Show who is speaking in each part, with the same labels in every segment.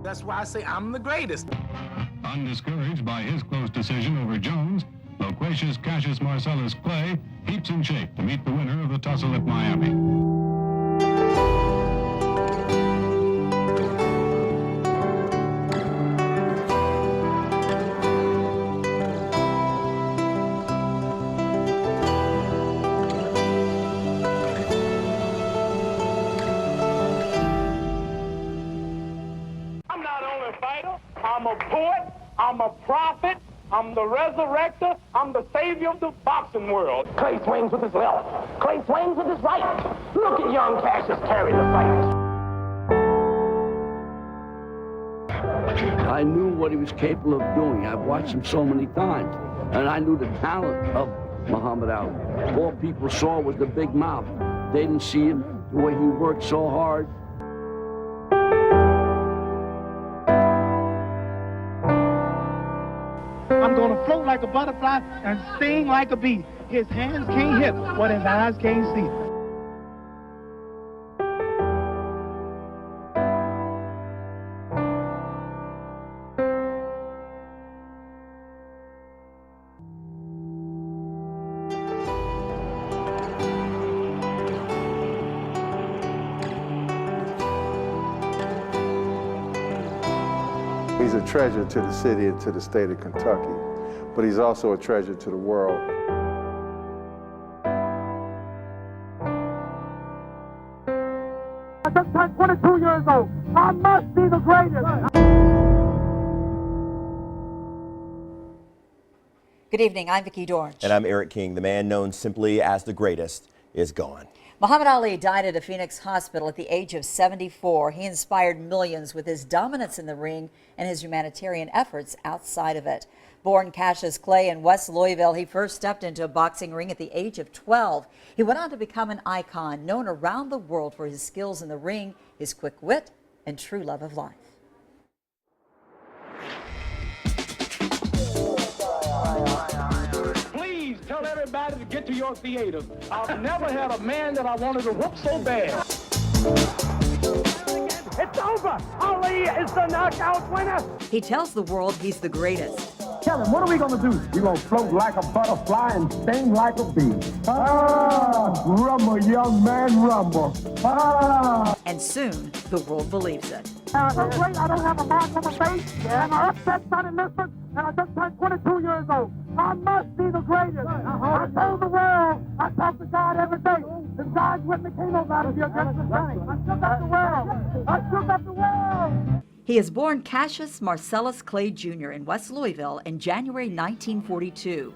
Speaker 1: That's why I say I'm the greatest.
Speaker 2: Undiscouraged by his close decision over Jones, loquacious Cassius Marcellus Clay heaps in shape to meet the winner of the tussle at Miami.
Speaker 3: I'm not only a fighter, I'm a poet, I'm a prophet, I'm the resurrector, I'm the savior of the boxing world.
Speaker 4: Clay swings with his left. Clay swings with his right. Look at young Cassius carry the fight.
Speaker 5: I knew what he was capable of doing. I've watched him so many times. And I knew the talent of Muhammad Ali. All people saw was the big mouth. They didn't see him the way he worked so hard.
Speaker 3: I'm gonna float like a butterfly and sting like a bee. His hands can't hit what his eyes can't see.
Speaker 6: He's a treasure to the city and to the state of Kentucky, but he's also a treasure to the world.
Speaker 3: I just turned 22 years old. I must be the greatest.
Speaker 7: Good evening, I'm Vicki Dorch.
Speaker 8: And I'm Eric King. The man known simply as the greatest is gone.
Speaker 7: Muhammad Ali died at a Phoenix hospital at the age of 74. He inspired millions with his dominance in the ring and his humanitarian efforts outside of it. Born Cassius Clay in West Louisville, he first stepped into a boxing ring at the age of 12. He went on to become an icon, known around the world for his skills in the ring, his quick wit, and true love of life.
Speaker 3: Tell everybody to get to your theaters. I've never had a man that I wanted to whoop so bad. It's over. Ali is the knockout winner.
Speaker 7: He tells the world he's the greatest.
Speaker 4: Kevin, what are we gonna do? We're gonna float like a butterfly and sting like a bee. Rumble, young man, rumble.
Speaker 7: And soon, the world believes it.
Speaker 3: So great, I don't have a mark on my face, and I upset Sonny Liston, and I just turned 22 years old. I must be the greatest. I told the world, I talk to God every day. If God's with me, can't nobody be against me. I shook up the world. I shook up the world.
Speaker 7: He is born Cassius Marcellus Clay Jr. in West Louisville in January 1942.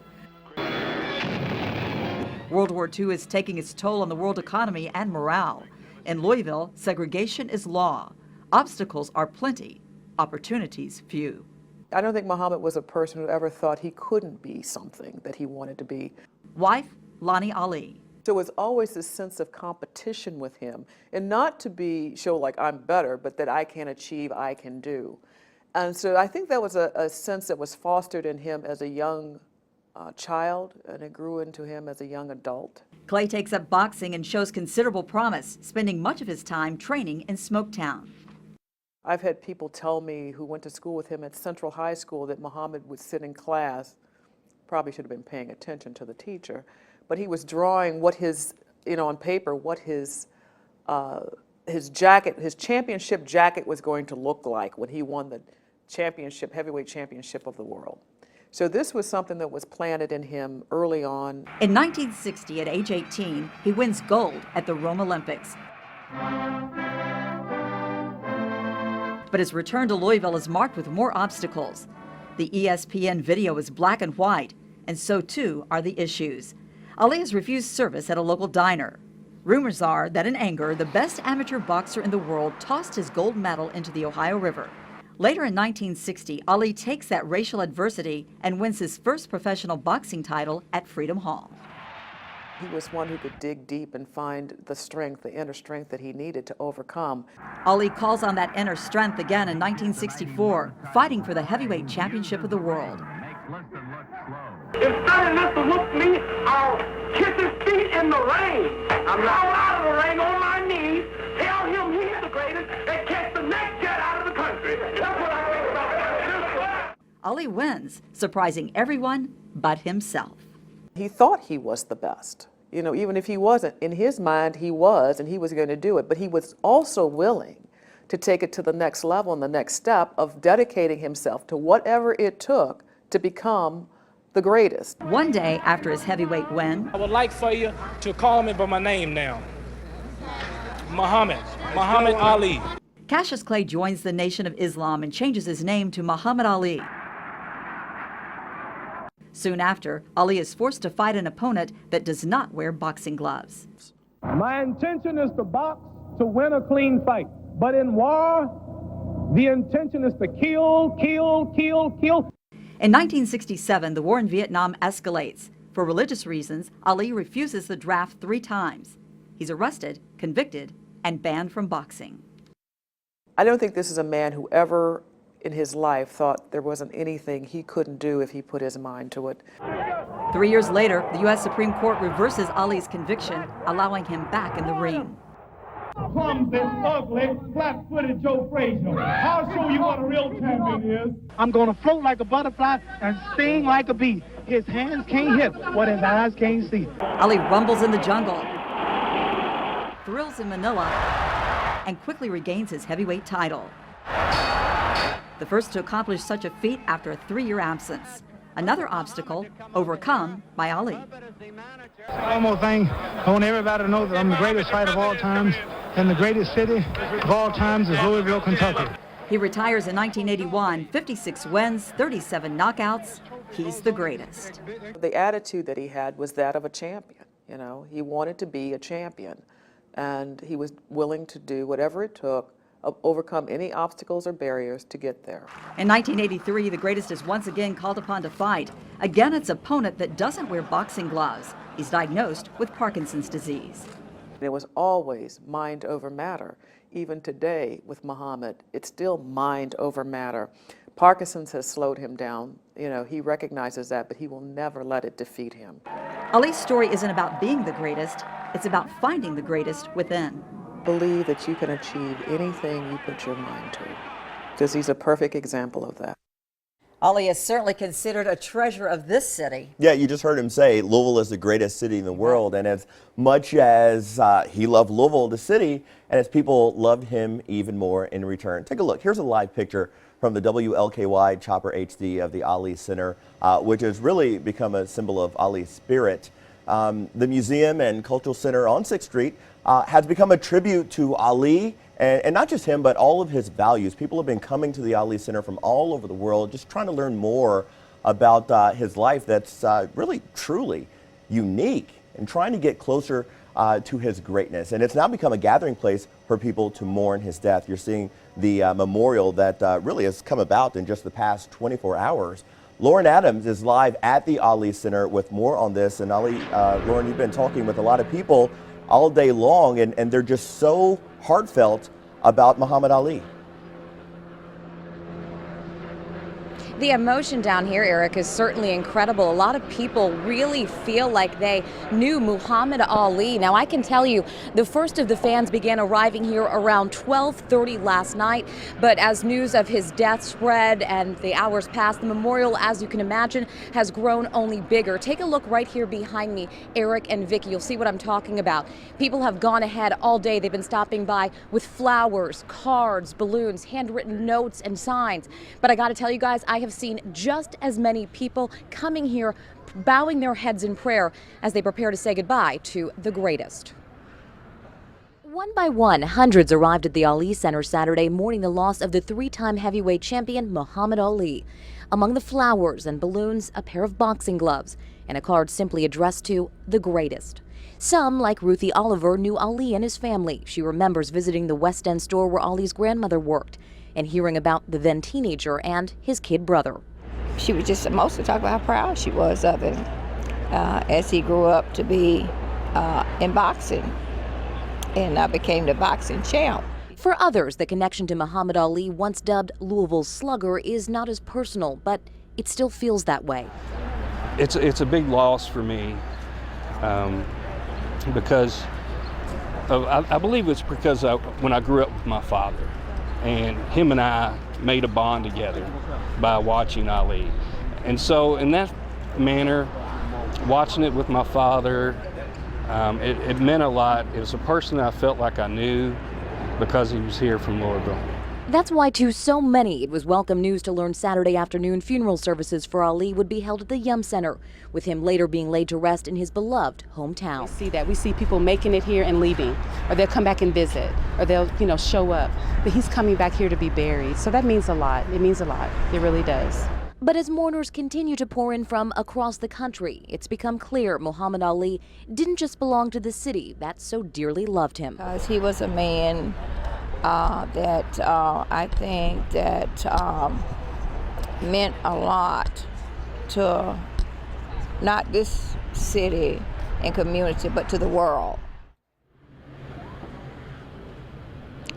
Speaker 7: World War II is taking its toll on the world economy and morale. In Louisville, segregation is law. Obstacles are plenty, opportunities few.
Speaker 9: I don't think Muhammad was a person who ever thought he couldn't be something that he wanted to be.
Speaker 7: Wife, Lonnie Ali.
Speaker 9: So it was always this sense of competition with him, and not to show like I'm better, but that I can achieve, I can do. And so I think that was a sense that was fostered in him as a young child, and it grew into him as a young adult.
Speaker 7: Clay takes up boxing and shows considerable promise, spending much of his time training in Smoketown.
Speaker 9: I've had people tell me who went to school with him at Central High School that Muhammad would sit in class, probably should have been paying attention to the teacher, but he was drawing what his, on paper, what his jacket, his championship jacket was going to look like when he won the championship, heavyweight championship of the world. So this was something that was planted in him early on.
Speaker 7: In 1960, at age 18, he wins gold at the Rome Olympics. But his return to Louisville is marked with more obstacles. The ESPN video is black and white, and so too are the issues. Ali has refused service at a local diner. Rumors are that in anger, the best amateur boxer in the world tossed his gold medal into the Ohio River. Later in 1960, Ali takes that racial adversity and wins his first professional boxing title at Freedom Hall.
Speaker 9: He was one who could dig deep and find the strength, the inner strength that he needed to overcome.
Speaker 7: Ali calls on that inner strength again in 1964, fighting for the heavyweight championship of the world.
Speaker 3: If Sonny Liston whoops me, I'll kiss his feet in the rain. I'm out of the ring on my knees, tell him he's the greatest, and catch the next jet out of the country.
Speaker 7: Ali wins, surprising everyone but himself.
Speaker 9: He thought he was the best. You know, even if he wasn't, in his mind he was, and he was going to do it. But he was also willing to take it to the next level and the next step of dedicating himself to whatever it took to become the greatest.
Speaker 7: One day after his heavyweight win,
Speaker 1: I would like for you to call me by my name now. Muhammad Ali.
Speaker 7: Cassius Clay joins the Nation of Islam and changes his name to Muhammad Ali. Soon after, Ali is forced to fight an opponent that does not wear boxing gloves.
Speaker 3: My intention is to box to win a clean fight. But in war, the intention is to kill, kill, kill, kill.
Speaker 7: In 1967, the war in Vietnam escalates. For religious reasons, Ali refuses the draft 3 times. He's arrested, convicted, and banned from boxing.
Speaker 9: I don't think this is a man who ever in his life thought there wasn't anything he couldn't do if he put his mind to it.
Speaker 7: 3 years later, the U.S. Supreme Court reverses Ali's conviction, allowing him back in the ring.
Speaker 3: Clumsy, ugly, flat-footed Joe Frazier. I'll show you what a real champion is. I'm gonna float like a butterfly and sting like a bee. His hands can't hit what his eyes can't see.
Speaker 7: Ali rumbles in the jungle, thrills in Manila, and quickly regains his heavyweight title. The first to accomplish such a feat after a 3-year absence. Another obstacle overcome by Ali.
Speaker 3: One more thing, I want everybody to know that I'm the greatest fighter of all times, and the greatest city of all times is Louisville, Kentucky.
Speaker 7: He retires in 1981, 56 wins, 37 knockouts. He's the greatest.
Speaker 9: The attitude that he had was that of a champion. You know, he wanted to be a champion, and he was willing to do whatever it took, overcome any obstacles or barriers to get there.
Speaker 7: In 1983, the greatest is once again called upon to fight. Again, its opponent that doesn't wear boxing gloves. He's diagnosed with Parkinson's disease.
Speaker 9: It was always mind over matter. Even today with Muhammad, it's still mind over matter. Parkinson's has slowed him down. You know, he recognizes that, but he will never let it defeat him.
Speaker 7: Ali's story isn't about being the greatest, it's about finding the greatest within.
Speaker 9: Believe that you can achieve anything you put your mind to, because he's a perfect example of that.
Speaker 7: Ali is certainly considered a treasure of this city.
Speaker 8: Yeah, you just heard him say Louisville is the greatest city in the world, and as much as he loved Louisville, the city, and as people loved him even more in return. Take a look. Here's a live picture from the WLKY Chopper HD of the Ali Center, which has really become a symbol of Ali's spirit. The museum and cultural center on 6th Street has become a tribute to Ali, and not just him, but all of his values. People have been coming to the Ali Center from all over the world, just trying to learn more about his life that's really, truly unique, and trying to get closer to his greatness. And it's now become a gathering place for people to mourn his death. You're seeing the memorial that really has come about in just the past 24 hours. Lauren Adams is live at the Ali Center with more on this. And Lauren, you've been talking with a lot of people all day long, and they're just so heartfelt about Muhammad Ali.
Speaker 10: The emotion down here, Eric, is certainly incredible. A lot of people really feel like they knew Muhammad Ali. Now, I can tell you, the first of the fans began arriving here around 12:30 last night. But as news of his death spread and the hours passed, the memorial, as you can imagine, has grown only bigger. Take a look right here behind me, Eric and Vicky. You'll see what I'm talking about. People have gone ahead all day. They've been stopping by with flowers, cards, balloons, handwritten notes, and signs. But I got to tell you guys, I have seen just as many people coming here, bowing their heads in prayer as they prepare to say goodbye to the greatest. One by one, hundreds arrived at the Ali Center Saturday, mourning the loss of the 3-time heavyweight champion Muhammad Ali. Among the flowers and balloons, a pair of boxing gloves and a card simply addressed to the greatest. Some, like Ruthie Oliver, knew Ali and his family. She remembers visiting the West End store where Ali's grandmother worked and hearing about the then teenager and his kid brother.
Speaker 11: She was just mostly talking about how proud she was of him as he grew up to be in boxing and became the boxing champ.
Speaker 10: For others, the connection to Muhammad Ali, once dubbed Louisville's Slugger, is not as personal, but it still feels that way.
Speaker 12: It's a big loss for me because I believe it's because when I grew up with my father, and him and I made a bond together by watching Ali. And so in that manner, watching it with my father, it meant a lot. It was a person I felt like I knew because he was here from Louisville.
Speaker 10: That's why to so many it was welcome news to learn Saturday afternoon funeral services for Ali would be held at the Yum Center, with him later being laid to rest in his beloved hometown.
Speaker 13: We see that. We see people making it here and leaving, or they'll come back and visit, or they'll, show up. But he's coming back here to be buried. So that means a lot. It means a lot. It really does.
Speaker 10: But as mourners continue to pour in from across the country, it's become clear Muhammad Ali didn't just belong to the city that so dearly loved him.
Speaker 11: Because he was a man that I think that meant a lot to not this city and community, but to the world.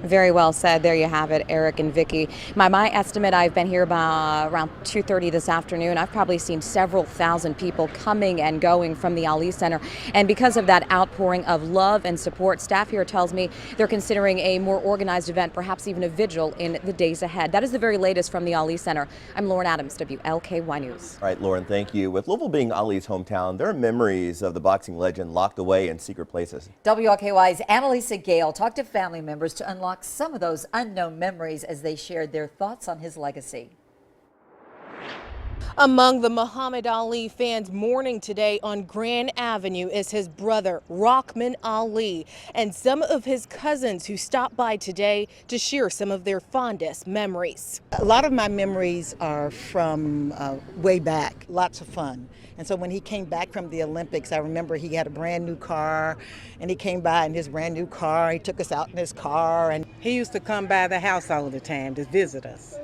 Speaker 10: Very well said. There you have it, Eric and Vicki. My estimate, I've been here by around 2:30 this afternoon. I've probably seen several thousand people coming and going from the Ali Center. And because of that outpouring of love and support, staff here tells me they're considering a more organized event, perhaps even a vigil in the days ahead. That is the very latest from the Ali Center. I'm Lauren Adams, WLKY News.
Speaker 8: All right, Lauren, thank you. With Louisville being Ali's hometown, there are memories of the boxing legend locked away in secret places.
Speaker 7: WLKY's Annalisa Gale talked to family members to unlock some of those unknown memories as they shared their thoughts on his legacy.
Speaker 14: Among the Muhammad Ali fans mourning today on Grand Avenue is his brother, Rahman Ali, and some of his cousins who stopped by today to share some of their fondest memories.
Speaker 15: A lot of my memories are from way back, lots of fun. And so when he came back from the Olympics, I remember he had a brand new car, and he came by in his brand new car. He took us out in his car. And
Speaker 16: he used to come by the house all the time to visit us.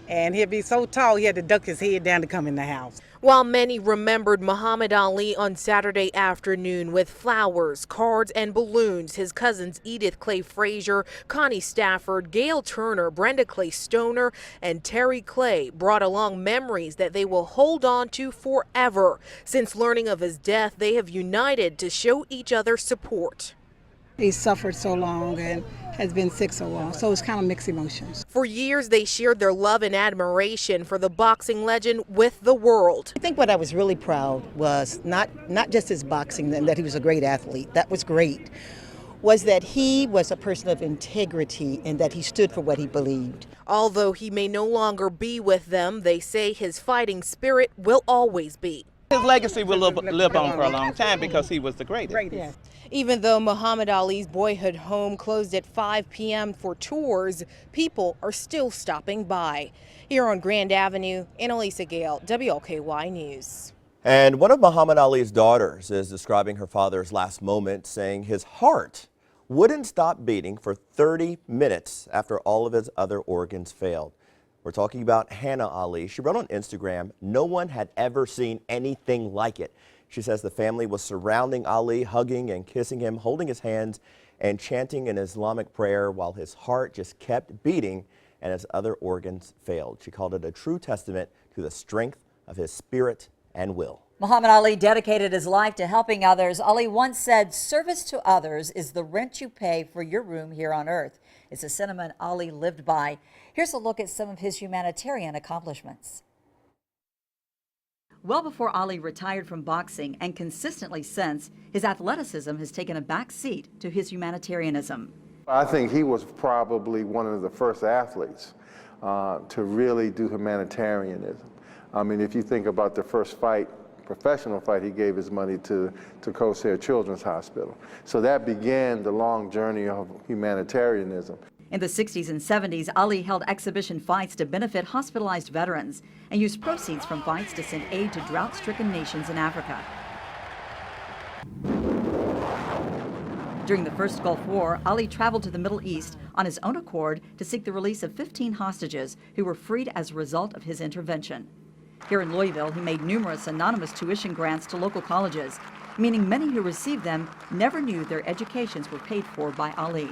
Speaker 16: And he'd be so tall, he had to duck his head down to come in the house.
Speaker 14: While many remembered Muhammad Ali on Saturday afternoon with flowers, cards, and balloons, his cousins Edith Clay Frazier, Connie Stafford, Gail Turner, Brenda Clay Stoner, and Terry Clay brought along memories that they will hold on to forever. Since learning of his death, they have united to show each other support.
Speaker 17: He suffered so long and has been sick so long, so it's kind of mixed emotions.
Speaker 14: For years, they shared their love and admiration for the boxing legend with the world.
Speaker 15: I think what I was really proud was not just his boxing and that he was a great athlete. That was great. Was that he was a person of integrity and that he stood for what he believed.
Speaker 14: Although he may no longer be with them, they say his fighting spirit will always be.
Speaker 18: His legacy will live on for a long time because he was the greatest.
Speaker 14: Yeah. Even though Muhammad Ali's boyhood home closed at 5 p.m. for tours, people are still stopping by. Here on Grand Avenue, Annalisa Gale, WLKY News.
Speaker 8: And one of Muhammad Ali's daughters is describing her father's last moment, saying his heart wouldn't stop beating for 30 minutes after all of his other organs failed. We're talking about Hannah Ali. She wrote on Instagram, "No one had ever seen anything like it." She says the family was surrounding Ali, hugging and kissing him, holding his hands and chanting an Islamic prayer while his heart just kept beating and his other organs failed. She called it a true testament to the strength of his spirit and will.
Speaker 7: Muhammad Ali dedicated his life to helping others. Ali once said, "Service to others is the rent you pay for your room here on earth." It's a sentiment Ali lived by. Here's a look at some of his humanitarian accomplishments. Well before Ali retired from boxing, and consistently since, his athleticism has taken a back seat to his humanitarianism.
Speaker 6: I think he was probably one of the first athletes to really do humanitarianism. I mean, if you think about the first fight, professional fight, he gave his money to Corsair Children's Hospital. So that began the long journey of humanitarianism.
Speaker 7: In the 60s and 70s, Ali held exhibition fights to benefit hospitalized veterans and used proceeds from fights to send aid to drought-stricken nations in Africa. During the First Gulf War, Ali traveled to the Middle East on his own accord to seek the release of 15 hostages who were freed as a result of his intervention. Here in Louisville, he made numerous anonymous tuition grants to local colleges, meaning many who received them never knew their educations were paid for by Ali.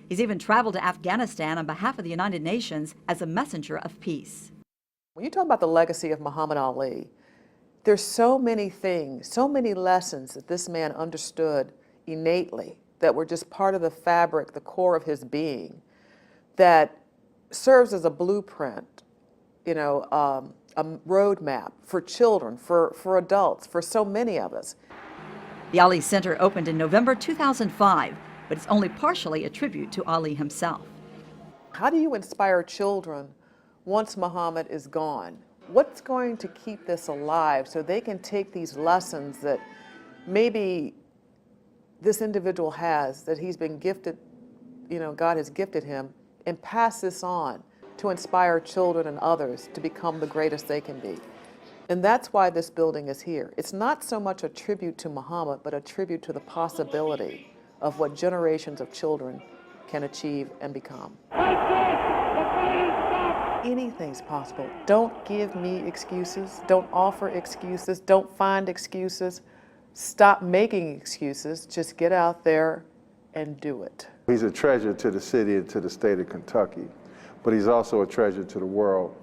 Speaker 7: He's even traveled to Afghanistan on behalf of the United Nations as a messenger of peace.
Speaker 9: When you talk about the legacy of Muhammad Ali, there's so many things, so many lessons that this man understood innately that were just part of the fabric, the core of his being, that serves as a blueprint, you know, a roadmap for children, for adults, for so many of us.
Speaker 7: The Ali Center opened in November 2005, but it's only partially a tribute to Ali himself.
Speaker 9: How do you inspire children once Muhammad is gone? What's going to keep this alive so they can take these lessons that maybe this individual has, that he's been gifted, you know, God has gifted him, and pass this on to inspire children and others to become the greatest they can be. And that's why this building is here. It's not so much a tribute to Muhammad, but a tribute to the possibility of what generations of children can achieve and become. Anything's possible. Don't give me excuses. Don't offer excuses. Don't find excuses. Stop making excuses. Just get out there and do it.
Speaker 6: He's a treasure to the city and to the state of Kentucky, but he's also a treasure to the world.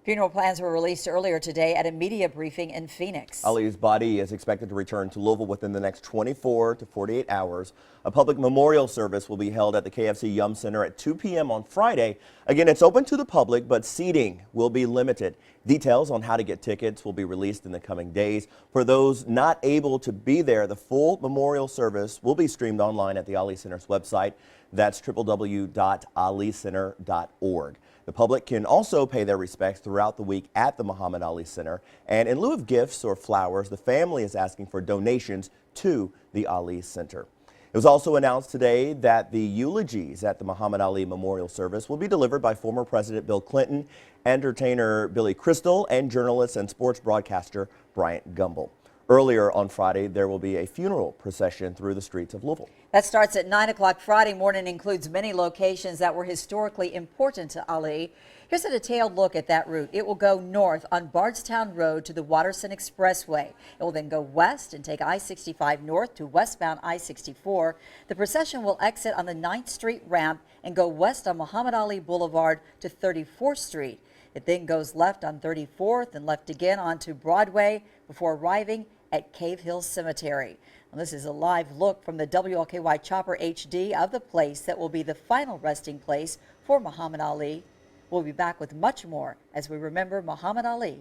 Speaker 7: Funeral plans were released earlier today at a media briefing in Phoenix.
Speaker 8: Ali's body is expected to return to Louisville within the next 24 to 48 hours. A public memorial service will be held at the KFC Yum Center at 2 p.m. on Friday. Again, it's open to the public, but seating will be limited. Details on how to get tickets will be released in the coming days. For those not able to be there, the full memorial service will be streamed online at the Ali Center's website. That's www.alicenter.org. The public can also pay their respects throughout the week at the Muhammad Ali Center. And in lieu of gifts or flowers, the family is asking for donations to the Ali Center. It was also announced today that the eulogies at the Muhammad Ali Memorial Service will be delivered by former President Bill Clinton, entertainer Billy Crystal, and journalist and sports broadcaster Bryant Gumbel. Earlier on Friday, there will be a funeral procession through the streets of Louisville.
Speaker 7: That starts at 9 o'clock Friday morning, includes many locations that were historically important to Ali. Here's a detailed look at that route. It will go north on Bardstown Road to the Watterson Expressway. It will then go west and take I-65 north to westbound I-64. The procession will exit on the 9th Street ramp and go west on Muhammad Ali Boulevard to 34th Street. It then goes left on 34th and left again onto Broadway before arriving at Cave Hill Cemetery. And this is a live look from the WLKY Chopper HD of the place that will be the final resting place for Muhammad Ali. We'll be back with much more as we remember Muhammad Ali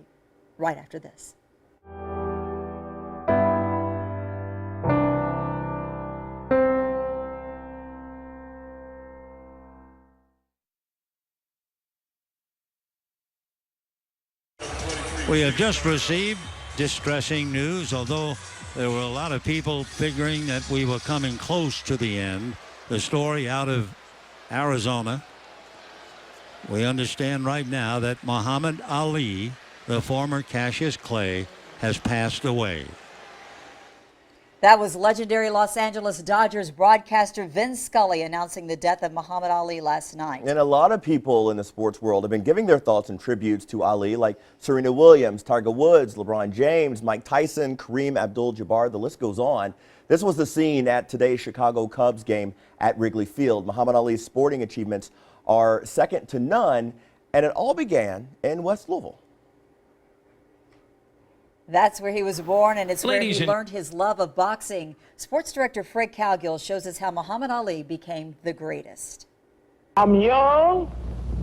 Speaker 7: right after this.
Speaker 19: We have just received distressing news, although there were a lot of people figuring that we were coming close to the end. The story out of Arizona. We understand right now that Muhammad Ali, the former Cassius Clay, has passed away.
Speaker 7: That was legendary Los Angeles Dodgers broadcaster Vin Scully announcing the death of Muhammad Ali last night.
Speaker 8: And a lot of people in the sports world have been giving their thoughts and tributes to Ali, like Serena Williams, Tiger Woods, LeBron James, Mike Tyson, Kareem Abdul-Jabbar, the list goes on. This was the scene at today's Chicago Cubs game at Wrigley Field. Muhammad Ali's sporting achievements are second to none, and it all began in West Louisville.
Speaker 7: That's where he was born, and it's where he learned his love of boxing. Sports director Fred Cowgill shows us how Muhammad Ali became the greatest.
Speaker 4: I'm young,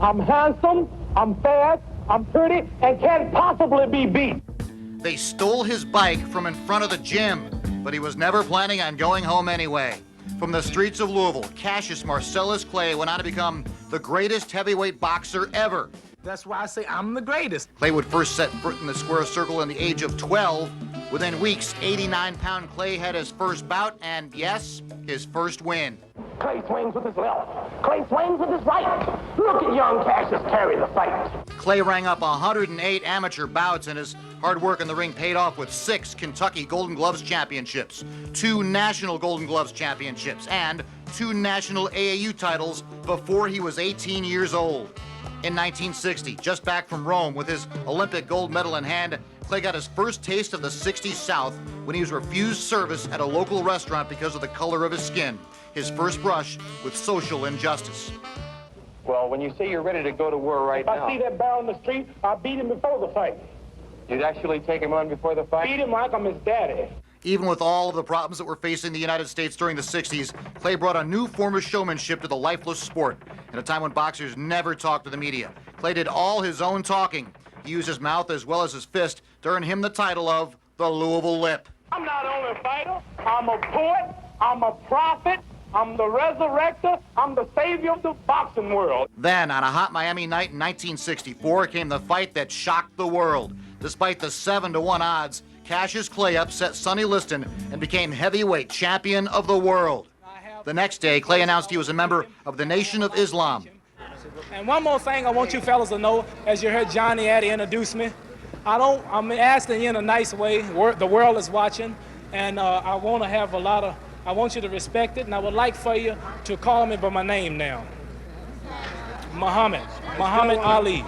Speaker 4: I'm handsome, I'm fast, I'm pretty, and can't possibly be beat.
Speaker 20: They stole his bike from in front of the gym, but he was never planning on going home anyway. From the streets of Louisville, Cassius Marcellus Clay went on to become the greatest heavyweight boxer ever.
Speaker 4: That's why I say I'm the greatest.
Speaker 20: Clay would first set foot in the square circle in the age of 12. Within weeks, 89-pound Clay had his first bout and, yes, his first win.
Speaker 4: Clay swings with his left. Clay swings with his right. Look at young Cassius carry the fight.
Speaker 20: Clay rang up 108 amateur bouts, and his hard work in the ring paid off with 6 Kentucky Golden Gloves championships, 2 National Golden Gloves championships, and 2 National AAU titles before he was 18 years old. In 1960, just back from Rome with his Olympic gold medal in hand, Clay got his first taste of the 60s South when he was refused service at a local restaurant because of the color of his skin, his first brush with social injustice.
Speaker 21: Well, when you say you're ready to go to war right now...
Speaker 4: If I see that barrel in the street, I'll beat him before the fight.
Speaker 21: You'd actually take him on before the fight?
Speaker 4: Beat him like I'm his daddy.
Speaker 20: Even with all of the problems that were facing the United States during the 60s, Clay brought a new form of showmanship to the lifeless sport at a time when boxers never talked to the media. Clay did all his own talking. He used his mouth as well as his fist to earn him the title of the Louisville Lip.
Speaker 4: I'm not only a fighter, I'm a poet, I'm a prophet, I'm the resurrector, I'm the savior of the boxing world.
Speaker 20: Then, on a hot Miami night in 1964, came the fight that shocked the world. Despite the 7-1 odds, Cassius Clay upset Sonny Liston and became heavyweight champion of the world. The next day, Clay announced he was a member of the Nation of Islam.
Speaker 1: And one more thing I want you fellas to know, as you heard Johnny Addy introduce me, I'm asking you in a nice way. The world is watching, and I want you to respect it, and I would like for you to call me by my name now. Muhammad Ali.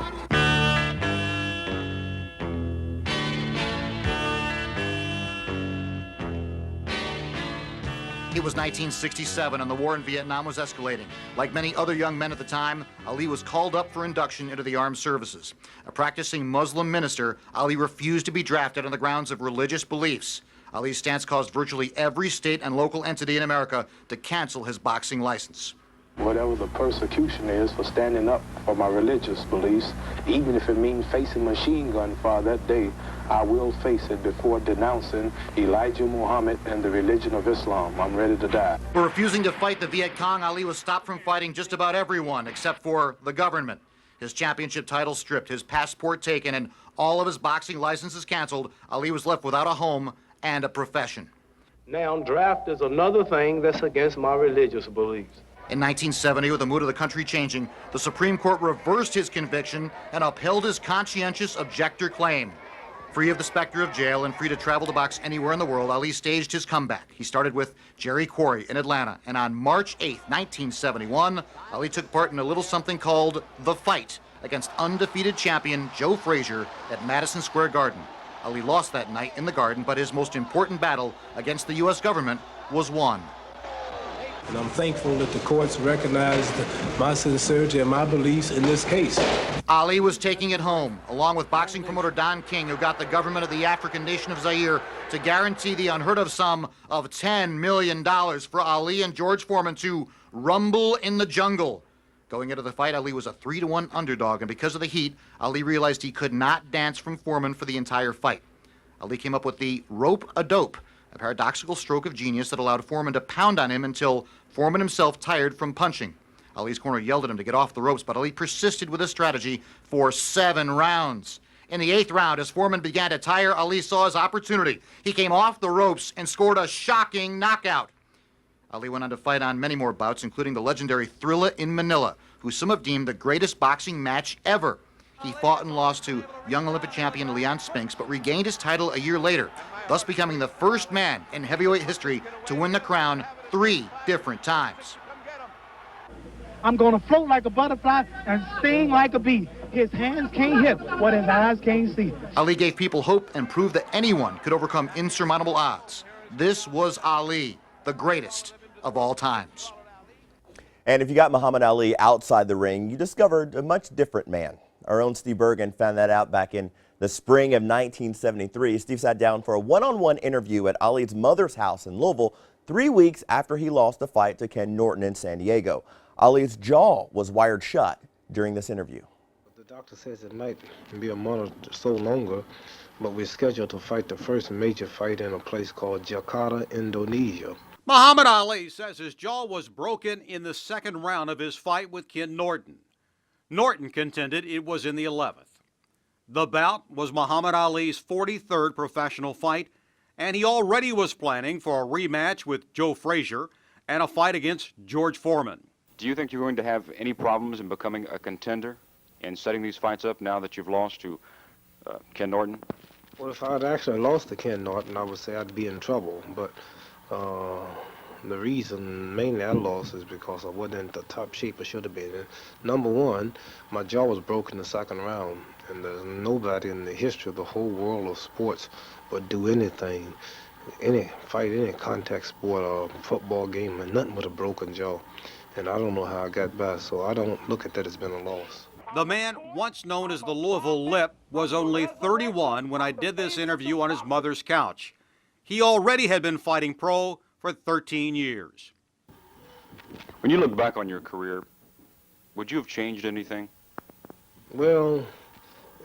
Speaker 20: It was 1967 and the war in Vietnam was escalating. Like many other young men at the time, Ali was called up for induction into the armed services. A practicing Muslim minister, Ali refused to be drafted on the grounds of religious beliefs. Ali's stance caused virtually every state and local entity in America to cancel his boxing license.
Speaker 2: Whatever the persecution is for standing up for my religious beliefs, even if it means facing machine gun fire that day, I will face it before denouncing Elijah Muhammad and the religion of Islam. I'm ready to die.
Speaker 20: For refusing to fight the Viet Cong, Ali was stopped from fighting just about everyone except for the government. His championship title stripped, his passport taken, and all of his boxing licenses canceled. Ali was left without a home and a profession.
Speaker 22: Now, draft is another thing that's against my religious beliefs.
Speaker 20: In 1970, with the mood of the country changing, the Supreme Court reversed his conviction and upheld his conscientious objector claim. Free of the specter of jail and free to travel to box anywhere in the world, Ali staged his comeback. He started with Jerry Quarry in Atlanta, and on March 8, 1971, Ali took part in a little something called The Fight against undefeated champion Joe Frazier at Madison Square Garden. Ali lost that night in the Garden, but his most important battle against the U.S. government was won.
Speaker 22: And I'm thankful that the courts recognized my sincerity and my beliefs in this case.
Speaker 20: Ali was taking it home, along with boxing promoter Don King, who got the government of the African nation of Zaire to guarantee the unheard-of sum of $10 million for Ali and George Foreman to rumble in the jungle. Going into the fight, Ali was a 3-1 underdog, and because of the heat, Ali realized he could not dance from Foreman for the entire fight. Ali came up with the rope-a-dope, a paradoxical stroke of genius that allowed Foreman to pound on him until Foreman himself tired from punching. Ali's corner yelled at him to get off the ropes, but Ali persisted with his strategy for 7 rounds. In the 8th round, as Foreman began to tire, Ali saw his opportunity. He came off the ropes and scored a shocking knockout. Ali went on to fight on many more bouts, including the legendary Thrilla in Manila, who some have deemed the greatest boxing match ever. He fought and lost to young Olympic champion Leon Spinks, but regained his title a year later, thus becoming the first man in heavyweight history to win the crown 3 different times.
Speaker 3: I'm going to float like a butterfly and sting like a bee. His hands can't hit what his eyes can't see.
Speaker 20: Ali gave people hope and proved that anyone could overcome insurmountable odds. This was Ali, the greatest of all times.
Speaker 8: And if you got Muhammad Ali outside the ring, you discovered a much different man. Our own Steve Bergen found that out back in the spring of 1973. Steve sat down for a one-on-one interview at Ali's mother's house in Louisville 3 weeks after he lost a fight to Ken Norton in San Diego. Ali's jaw was wired shut during this interview.
Speaker 2: The doctor says it might be a month or so longer, but we're scheduled to fight the first major fight in a place called Jakarta, Indonesia.
Speaker 23: Muhammad Ali says his jaw was broken in the 2nd round of his fight with Ken Norton. Norton contended it was in the 11th. The bout was Muhammad Ali's 43rd professional fight, and he already was planning for a rematch with Joe Frazier and a fight against George Foreman.
Speaker 24: Do you think you're going to have any problems in becoming a contender and setting these fights up now that you've lost to Ken Norton?
Speaker 2: Well, if I'd actually lost to Ken Norton, I would say I'd be in trouble, but the reason mainly I lost is because I wasn't in the top shape I should have been in. Number one, my jaw was broken in the 2nd round, and there's nobody in the history of the whole world of sports would do anything, any fight, any contact sport or football game, and nothing with a broken jaw. And I don't know how I got by, so I don't look at that as being a loss.
Speaker 23: The man once known as the Louisville Lip was only 31 when I did this interview on his mother's couch. He already had been fighting pro for 13 years.
Speaker 24: When you look back on your career, would you have changed anything?
Speaker 2: Well,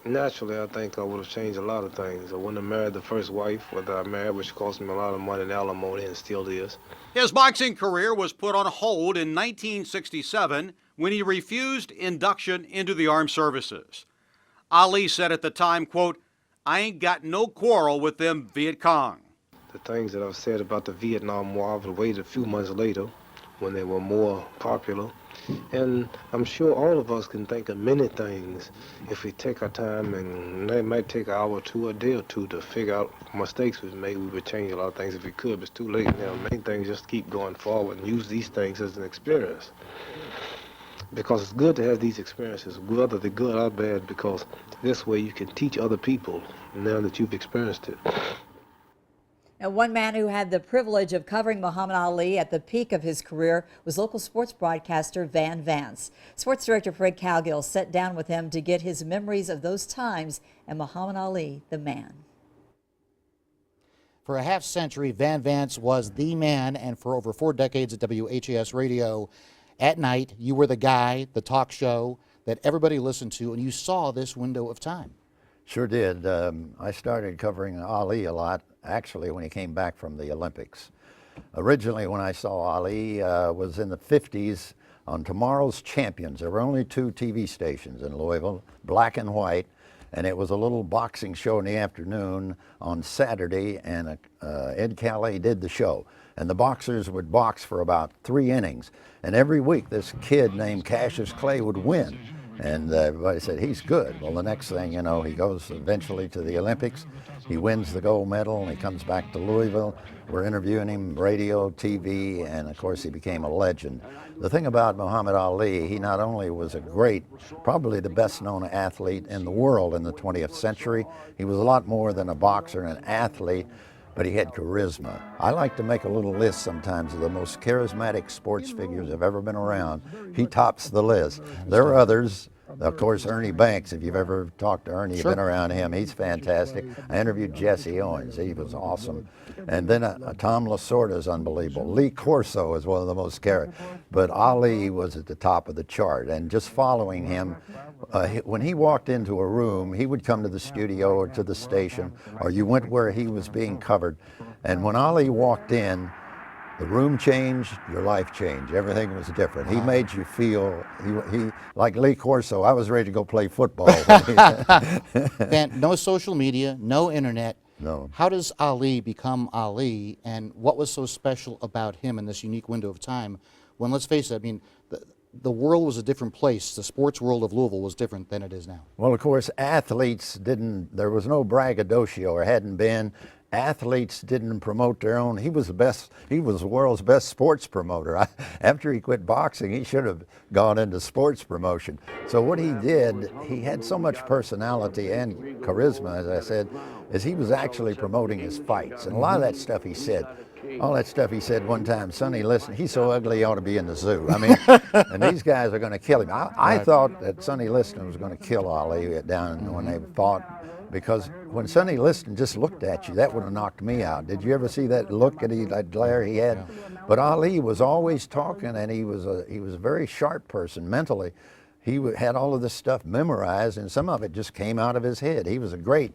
Speaker 2: naturally, I think I would have changed a lot of things. I wouldn't have married the first wife that I married, which cost me a lot of money in alimony and still is.
Speaker 23: His boxing career was put on hold in 1967 when he refused induction into the armed services. Ali said at the time, quote, "I ain't got no quarrel with them Viet Cong."
Speaker 2: The things that I've said about the Vietnam War, I would have waited a few months later when they were more popular. And I'm sure all of us can think of many things if we take our time, and it might take an hour or two, a day or two to figure out mistakes we've made. We would change a lot of things if we could, but it's too late now. Main thing is just keep going forward and use these things as an experience. Because it's good to have these experiences, whether they're good or bad, because this way you can teach other people now that you've experienced it.
Speaker 7: Now, one man who had the privilege of covering Muhammad Ali at the peak of his career was local sports broadcaster Van Vance. Sports director Fred Cowgill sat down with him to get his memories of those times and Muhammad Ali, the man.
Speaker 5: For a half century, Van Vance was the man, and for over 4 decades at WHAS Radio, at night, you were the guy, the talk show that everybody listened to, and you saw this window of time.
Speaker 11: Sure did. I started covering Ali a lot, actually, when he came back from the Olympics. Originally, when I saw Ali, was in the 50s on Tomorrow's Champions. There were only 2 TV stations in Louisville, black and white, and it was a little boxing show in the afternoon on Saturday, and Ed Calais did the show. And the boxers would box for about 3 innings. And every week, this kid named Cassius Clay would win. And everybody said, he's good. Well, the next thing you know, he goes eventually to the Olympics. He wins the gold medal, and he comes back to Louisville. We're interviewing him, radio, TV, and of course, he became a legend. The thing about Muhammad Ali, he not only was a great, probably the best known athlete in the world in the 20th century, he was a lot more than a boxer and an athlete, but he had charisma. I like to make a little list sometimes of the most charismatic sports figures that have ever been around. He tops the list. There are others. Of course, Ernie Banks, if you've ever talked to Ernie, you've been around him, he's fantastic. I interviewed Jesse Owens, he was awesome. And then Tom Lasorda is unbelievable. Lee Corso is one of the most but Ali was at the top of the chart. And just following him, when he walked into a room, he would come to the studio or to the station, or you went where he was being covered. And when Ali walked in, the room changed, your life changed. Everything was different. He made you feel, he like Lee Corso, I was ready to go play football.
Speaker 5: Van, no social media, no internet.
Speaker 11: No.
Speaker 5: How does Ali become Ali, and what was so special about him in this unique window of time when, let's face it, I mean, the world was a different place. The sports world of Louisville was different than it is now.
Speaker 11: Well, of course, athletes there was no braggadocio, or hadn't been. Athletes didn't promote their own. He was the world's best sports promoter. After he quit boxing, he should have gone into sports promotion. So what he did, he had so much personality and charisma, as I said, is he was actually promoting his fights. And a lot of that stuff he said, all that stuff he said one time, Sonny Liston, he's so ugly he ought to be in the zoo. I mean, and these guys are going to kill him. I thought that Sonny Liston was going to kill Ali down when they fought, because when Sonny Liston just looked at you, that would have knocked me out. Did you ever see that look at that glare he had? But Ali was always talking, and he was a very sharp person mentally. He had all of this stuff memorized, and some of it just came out of his head. He was a great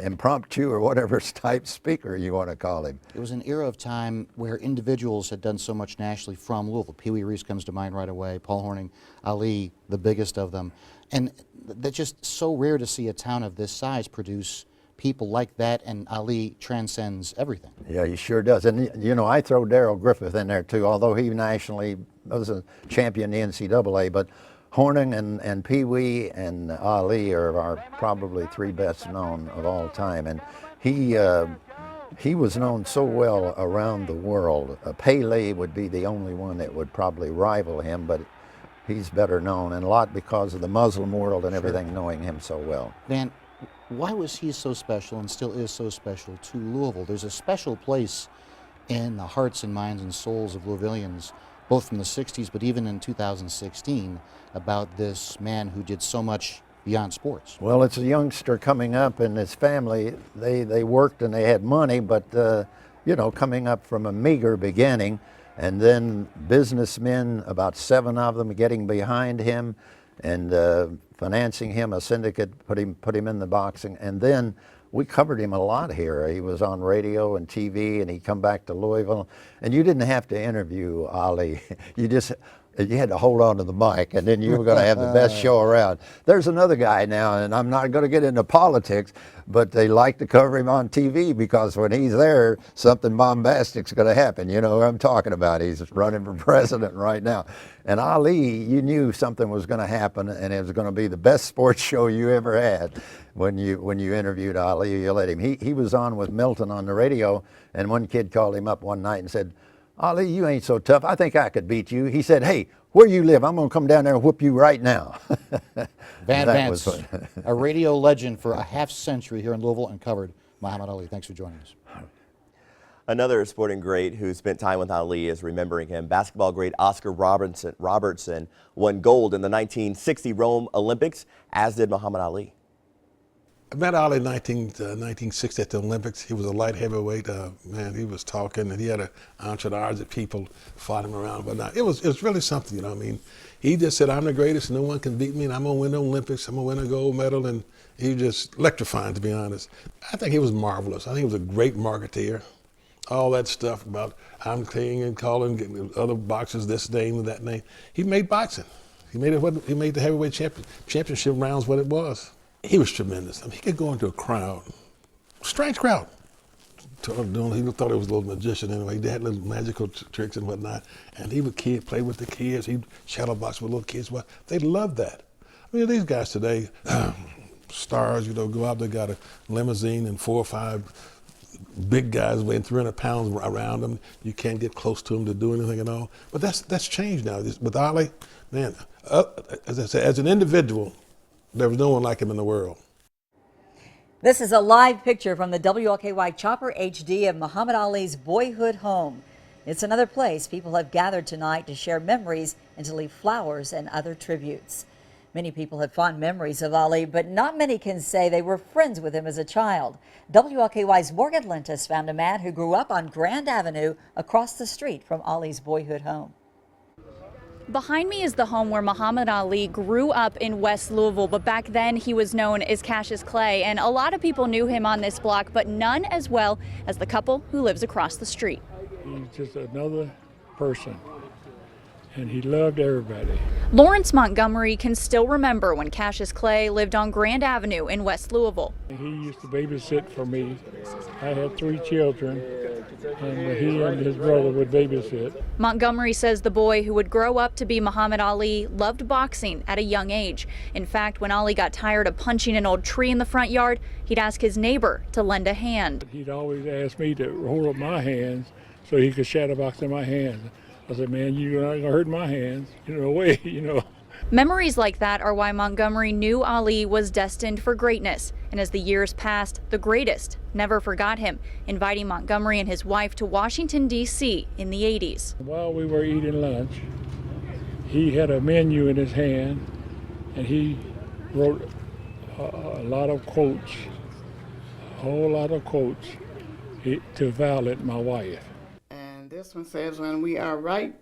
Speaker 11: impromptu or whatever type speaker you want to call him.
Speaker 5: It was an era of time where individuals had done so much nationally from Louisville. Pee Wee Reese comes to mind right away, Paul Hornung, Ali, the biggest of them. And that's just so rare to see a town of this size produce people like that, and Ali transcends everything.
Speaker 11: Yeah, he sure does. And, you know, I throw Darrell Griffith in there, too, although he nationally was a champion in the NCAA. But Hornung and Pee Wee and Ali are probably 3 best known of all time. And he was known so well around the world. Pele would be the only one that would probably rival him, but he's better known, and a lot because of the Muslim world and everything knowing him so well.
Speaker 5: Van, why was he so special and still is so special to Louisville? There's a special place in the hearts and minds and souls of Louisvillians, both from the 60s but even in 2016, about this man who did so much beyond sports.
Speaker 11: Well, it's a youngster coming up, and his family, they worked and they had money, but you know, coming up from a meager beginning, and then businessmen, about 7 of them, getting behind him and financing him. A syndicate put him in the boxing, and then we covered him a lot here. He was on radio and TV, and he'd come back to Louisville, and you didn't have to interview Ali. You had to hold on to the mic, and then you were going to have the best show around. There's another guy now, and I'm not going to get into politics, but they like to cover him on TV because when he's there, something bombastic's going to happen. You know who I'm talking about. He's running for president right now. And Ali, you knew something was going to happen, and it was going to be the best sports show you ever had when you interviewed Ali. You let him. He was on with Milton on the radio, and one kid called him up one night and said, Ali, you ain't so tough. I think I could beat you. He said, hey, where you live? I'm going to come down there and whoop you right now.
Speaker 5: Van Vance, a radio legend for a half-century here in Louisville, and covered Muhammad Ali. Thanks for joining us.
Speaker 8: Another sporting great who spent time with Ali is remembering him. Basketball great Oscar Robertson won gold in the 1960 Rome Olympics, as did Muhammad Ali.
Speaker 10: I met Ali in 1960 at the Olympics. He was a light heavyweight. Man, he was talking, and he had an entourage that people fought him around. But it was really something, you know. I mean, he just said, "I'm the greatest. No one can beat me, and I'm gonna win the Olympics. I'm gonna win a gold medal." And he just electrifying, to be honest. I think he was marvelous. I think he was a great marketeer. All that stuff about I'm king and calling other boxers this name and that name. He made boxing. He made the heavyweight championship rounds what it was. He was tremendous. I mean, he could go into a crowd, strange crowd. He thought he was a little magician anyway. He had little magical tricks and whatnot. And he would play with the kids. He'd shadow box with little kids. They loved that. I mean, these guys today, stars, you know, go out, they got a limousine and 4 or 5 big guys weighing 300 pounds around them. You can't get close to them to do anything at all. But that's changed now. With Ali, man, as I said, as an individual, there was no one like him in the world.
Speaker 7: This is a live picture from the WLKY Chopper HD of Muhammad Ali's boyhood home. It's another place people have gathered tonight to share memories and to leave flowers and other tributes. Many people have fond memories of Ali, but not many can say they were friends with him as a child. WLKY's Morgan Lentis found a man who grew up on Grand Avenue across the street from Ali's boyhood home.
Speaker 12: Behind me is the home where Muhammad Ali grew up in West Louisville, but back then he was known as Cassius Clay, and a lot of people knew him on this block, but none as well as the couple who lives across the street.
Speaker 13: He's just another person, and he loved everybody.
Speaker 12: Lawrence Montgomery can still remember when Cassius Clay lived on Grand Avenue in West Louisville.
Speaker 13: He used to babysit for me. I had 3 children, and he and his brother would babysit.
Speaker 12: Montgomery says the boy who would grow up to be Muhammad Ali loved boxing at a young age. In fact, when Ali got tired of punching an old tree in the front yard, he'd ask his neighbor to lend a hand.
Speaker 13: He'd always ask me to hold up my hands so he could shadow box in my hands. I said, man, you're not gonna hurt my hands. No way, you know.
Speaker 12: Memories like that are why Montgomery knew Ali was destined for greatness. And as the years passed, the greatest never forgot him, inviting Montgomery and his wife to Washington, D.C. in the 80s.
Speaker 13: While we were eating lunch, he had a menu in his hand, and he wrote a lot of quotes, a whole lot of quotes to Violet, my wife.
Speaker 16: And this one says, when we are right,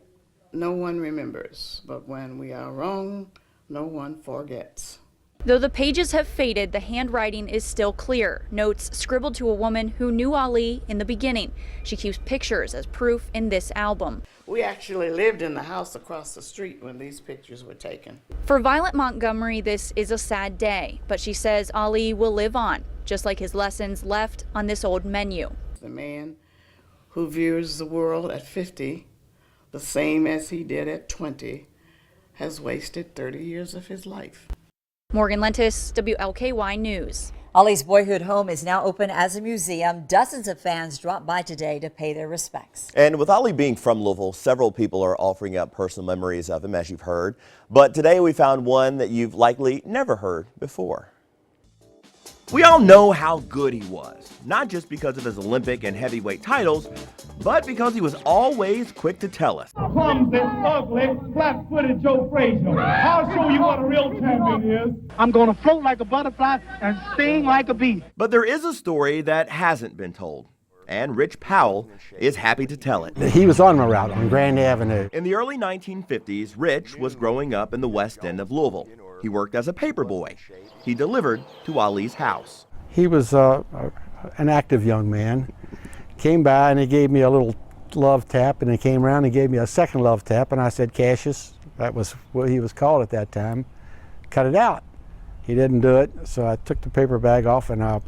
Speaker 16: no one remembers, but when we are wrong, no one forgets.
Speaker 12: Though the pages have faded, the handwriting is still clear. Notes scribbled to a woman who knew Ali in the beginning. She keeps pictures as proof in this album.
Speaker 16: We actually lived in the house across the street when these pictures were taken.
Speaker 12: For Violet Montgomery, this is a sad day, but she says Ali will live on, just like his lessons left on this old menu.
Speaker 16: The man who views the world at 50, the same as he did at 20, has wasted 30 years of his life.
Speaker 12: Morgan Lentis, WLKY News.
Speaker 7: Ali's boyhood home is now open as a museum. Dozens of fans dropped by today to pay their respects.
Speaker 8: And with Ali being from Louisville, several people are offering up personal memories of him, as you've heard. But today we found one that you've likely never heard before. We all know how good he was, not just because of his Olympic and heavyweight titles, but because he was always quick to tell us.
Speaker 4: Clumsy, ugly, flat-footed Joe Frazier. I'll show you what a real champion is.
Speaker 3: I'm going to float like a butterfly and sting like a bee.
Speaker 8: But there is a story that hasn't been told, and Rich Powell is happy to tell it.
Speaker 14: He was on my route on Grand Avenue.
Speaker 8: In the early 1950s, Rich was growing up in the West End of Louisville. He worked as a paperboy. He delivered to Ali's house.
Speaker 14: He was an active young man. Came by and he gave me a little love tap, and he came around and gave me a second love tap, and I said, Cassius, that was what he was called at that time, cut it out. He didn't do it, so I took the paper bag off and I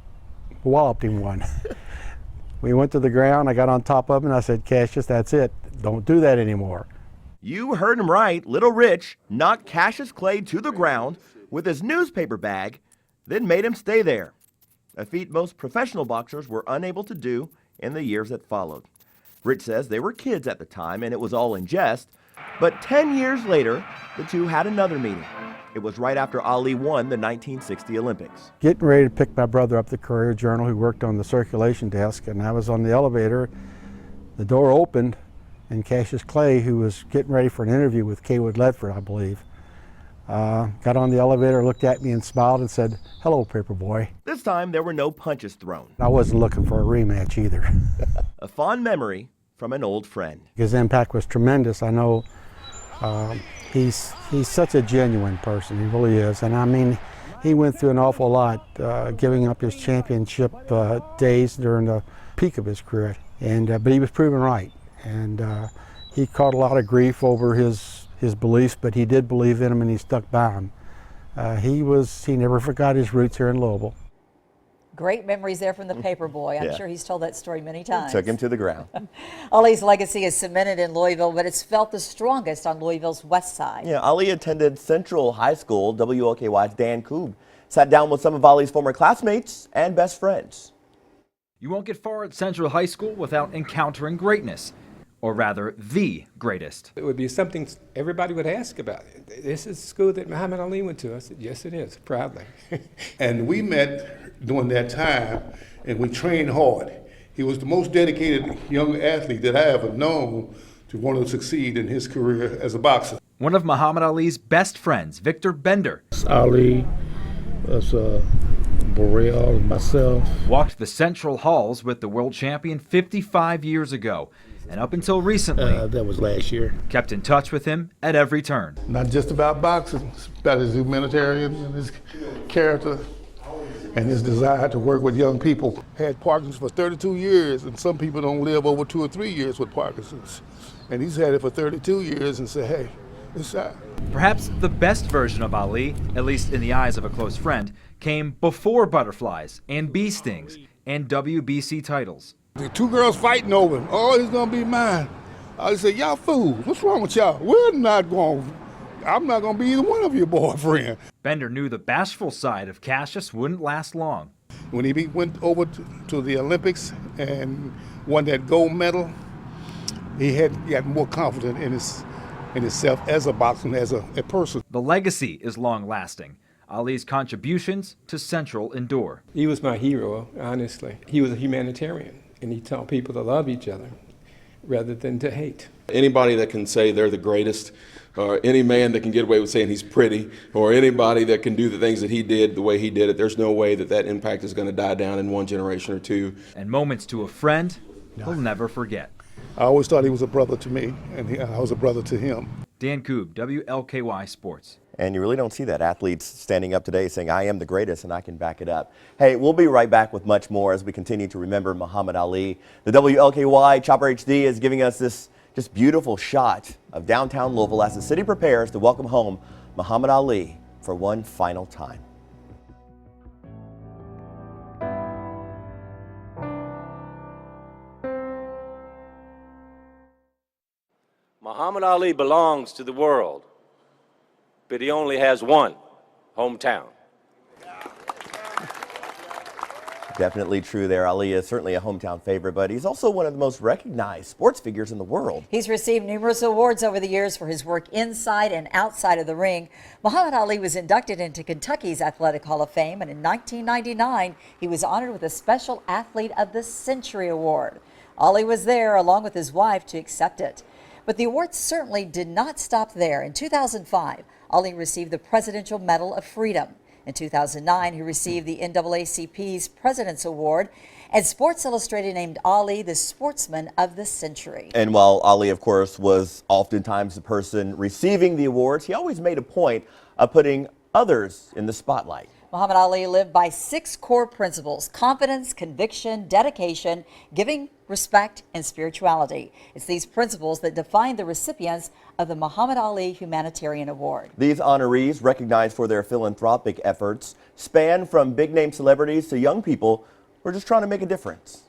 Speaker 14: walloped him one. We went to the ground, I got on top of him, and I said, Cassius, that's it. Don't do that anymore.
Speaker 8: You heard him right. Little Rich knocked Cassius Clay to the ground with his newspaper bag, then made him stay there, a feat most professional boxers were unable to do in the years that followed. Rich says they were kids at the time and it was all in jest, but 10 years later, the two had another meeting. It was right after Ali won the 1960 Olympics.
Speaker 14: Getting ready to pick my brother up the Courier Journal, who worked on the circulation desk, and I was on the elevator. The door opened, and Cassius Clay, who was getting ready for an interview with Kaywood Ledford, I believe, got on the elevator, looked at me and smiled and said, hello, Paperboy.
Speaker 8: This time, there were no punches thrown.
Speaker 14: I wasn't looking for a rematch either.
Speaker 8: A fond memory from an old friend.
Speaker 14: His impact was tremendous. I know he's such a genuine person, he really is. And I mean, he went through an awful lot, giving up his championship days during the peak of his career. But he was proven right. And he caught a lot of grief over his beliefs, but he did believe in him and he stuck by him. He never forgot his roots here in Louisville.
Speaker 7: Great memories there from the Paperboy. I'm
Speaker 8: Yeah.
Speaker 7: sure he's told that story many times.
Speaker 8: Took him to the ground.
Speaker 7: Ali's legacy is cemented in Louisville, but it's felt the strongest on Louisville's west side.
Speaker 8: Yeah, Ali attended Central High School. WLKY's Dan Koob sat down with some of Ali's former classmates and best friends.
Speaker 15: You won't get far at Central High School without encountering greatness, or rather, the greatest.
Speaker 22: It would be something everybody would ask about. This is the school that Muhammad Ali went to. I said, yes, it is, proudly.
Speaker 17: And we met during that time, and we trained hard. He was the most dedicated young athlete that I ever known to want to succeed in his career as a boxer.
Speaker 15: One of Muhammad Ali's best friends, Victor Bender,
Speaker 18: Ali, that's Burrell, and myself.
Speaker 15: walked the Central halls with the world champion 55 years ago, and up until recently,
Speaker 18: That was last year.
Speaker 15: kept in touch with him at every turn.
Speaker 17: Not just about boxing, it's about his humanitarian and his character and his desire to work with young people. Had Parkinson's for 32 years, and some people don't live over 2 or 3 years with Parkinson's. And he's had it for 32 years and said, hey, it's out.
Speaker 15: Perhaps the best version of Ali, at least in the eyes of a close friend, came before butterflies and bee stings and WBC titles.
Speaker 17: The two girls fighting over him. Oh, he's gonna be mine. I said, y'all fools, what's wrong with y'all? I'm not gonna be either one of your boyfriend.
Speaker 15: Bender knew the bashful side of Cassius wouldn't last long.
Speaker 17: When he went over to the Olympics and won that gold medal, he got more confident in himself as a boxer and as a person.
Speaker 15: The legacy is long-lasting. Ali's contributions to Central endure.
Speaker 22: He was my hero, honestly. He was a humanitarian, and he taught people to love each other rather than to hate.
Speaker 25: Anybody that can say they're the greatest, or any man that can get away with saying he's pretty, or anybody that can do the things that he did the way he did it, there's no way that impact is going to die down in one generation or two.
Speaker 15: And moments to a friend he'll never forget.
Speaker 17: I always thought he was a brother to me, and I was a brother to him.
Speaker 15: Dan Koob, WLKY Sports.
Speaker 8: And you really don't see that. Athletes standing up today saying, I am the greatest, and I can back it up. Hey, we'll be right back with much more as we continue to remember Muhammad Ali. The WLKY Chopper HD is giving us this just beautiful shot of downtown Louisville as the city prepares to welcome home Muhammad Ali for one final time.
Speaker 26: Muhammad Ali belongs to the world, but he only has one hometown.
Speaker 8: Definitely true there. Ali is certainly a hometown favorite, but he's also one of the most recognized sports figures in the world.
Speaker 7: He's received numerous awards over the years for his work inside and outside of the ring. Muhammad Ali was inducted into Kentucky's Athletic Hall of Fame, and in 1999, he was honored with a Special Athlete of the Century Award. Ali was there along with his wife to accept it. But the award certainly did not stop there. In 2005, Ali received the Presidential Medal of Freedom. In 2009, he received the NAACP's President's Award, and Sports Illustrated named Ali the Sportsman of the Century.
Speaker 8: And while Ali, of course, was oftentimes the person receiving the awards, he always made a point of putting others in the spotlight.
Speaker 7: Muhammad Ali lived by 6 core principles: confidence, conviction, dedication, giving, respect, and spirituality. It's these principles that define the recipients of the Muhammad Ali Humanitarian Award.
Speaker 8: These honorees, recognized for their philanthropic efforts, span from big-name celebrities to young people who are just trying to make a difference.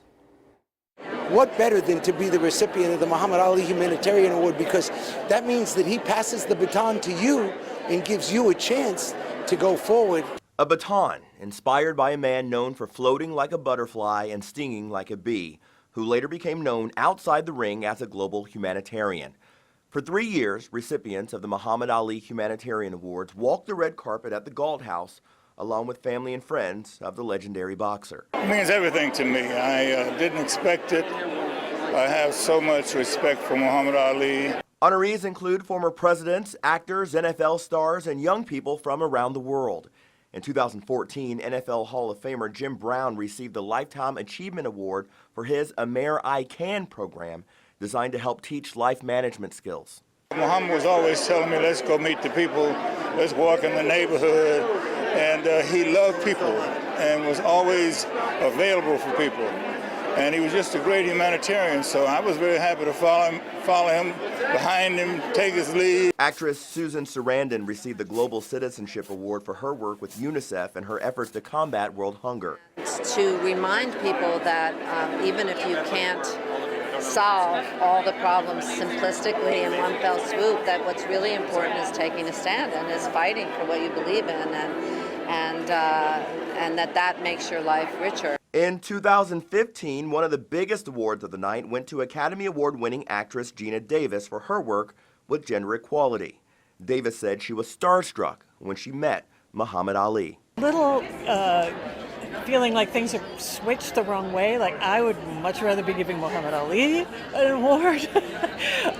Speaker 1: What better than to be the recipient of the Muhammad Ali Humanitarian Award, because that means that he passes the baton to you and gives you a chance to go forward.
Speaker 8: A baton inspired by a man known for floating like a butterfly and stinging like a bee, who later became known outside the ring as a global humanitarian. For 3 years, recipients of the Muhammad Ali Humanitarian Awards walked the red carpet at the Galt House, along with family and friends of the legendary boxer.
Speaker 6: It means everything to me. I didn't expect it. I have so much respect for Muhammad Ali.
Speaker 8: Honorees include former presidents, actors, NFL stars, and young people from around the world. In 2014, NFL Hall of Famer Jim Brown received the Lifetime Achievement Award for his Amer I Can program, designed to help teach life management skills.
Speaker 6: Muhammad was always telling me, let's go meet the people, let's walk in the neighborhood, and he loved people and was always available for people. And he was just a great humanitarian, so I was very happy to follow him, behind him, take his lead.
Speaker 8: Actress Susan Sarandon received the Global Citizenship Award for her work with UNICEF and her efforts to combat world hunger.
Speaker 9: To remind people that even if you can't solve all the problems simplistically in one fell swoop, that what's really important is taking a stand and is fighting for what you believe in, and that makes your life richer.
Speaker 8: In 2015, one of the biggest awards of the night went to Academy Award-winning actress Geena Davis for her work with gender equality. Davis said she was starstruck when she met Muhammad Ali.
Speaker 19: Little feeling like things are switched the wrong way. Like, I would much rather be giving Muhammad Ali an award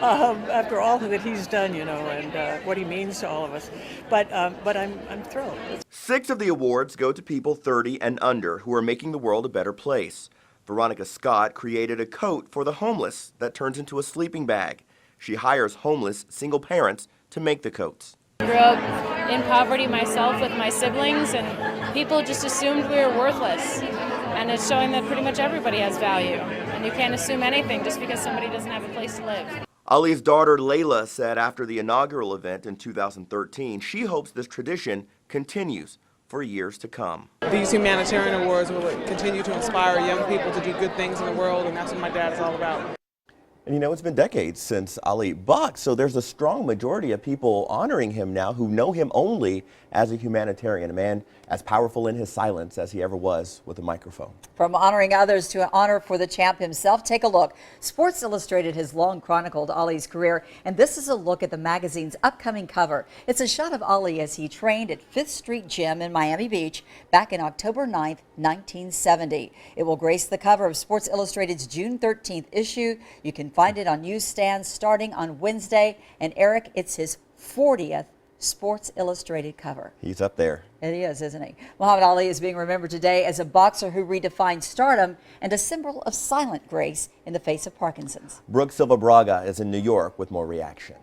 Speaker 19: after all that he's done, you know, and what he means to all of us. But I'm thrilled.
Speaker 8: 6 of the awards go to people 30 and under who are making the world a better place. Veronica Scott created a coat for the homeless that turns into a sleeping bag. She hires homeless single parents to make the coats.
Speaker 20: I grew up in poverty myself with my siblings, and people just assumed we were worthless. And it's showing that pretty much everybody has value. And you can't assume anything just because somebody doesn't have a place to live.
Speaker 8: Ali's daughter Layla said after the inaugural event in 2013, she hopes this tradition continues for years to come.
Speaker 21: These humanitarian awards will continue to inspire young people to do good things in the world, and that's what my dad is all about.
Speaker 8: And you know, it's been decades since Ali boxed, so there's a strong majority of people honoring him now who know him only as a humanitarian, a man as powerful in his silence as he ever was with a microphone.
Speaker 7: From honoring others to an honor for the champ himself, take a look. Sports Illustrated has long chronicled Ali's career, and this is a look at the magazine's upcoming cover. It's a shot of Ali as he trained at 5th Street Gym in Miami Beach back in October 9th, 1970. It will grace the cover of Sports Illustrated's June 13th issue. You can find it on newsstands starting on Wednesday. And Eric, it's his 40th Sports Illustrated cover.
Speaker 8: He's up there.
Speaker 7: It is, isn't he? Muhammad Ali is being remembered today as a boxer who redefined stardom and a symbol of silent grace in the face of Parkinson's.
Speaker 8: Brooke Silva Braga is in New York with more reaction.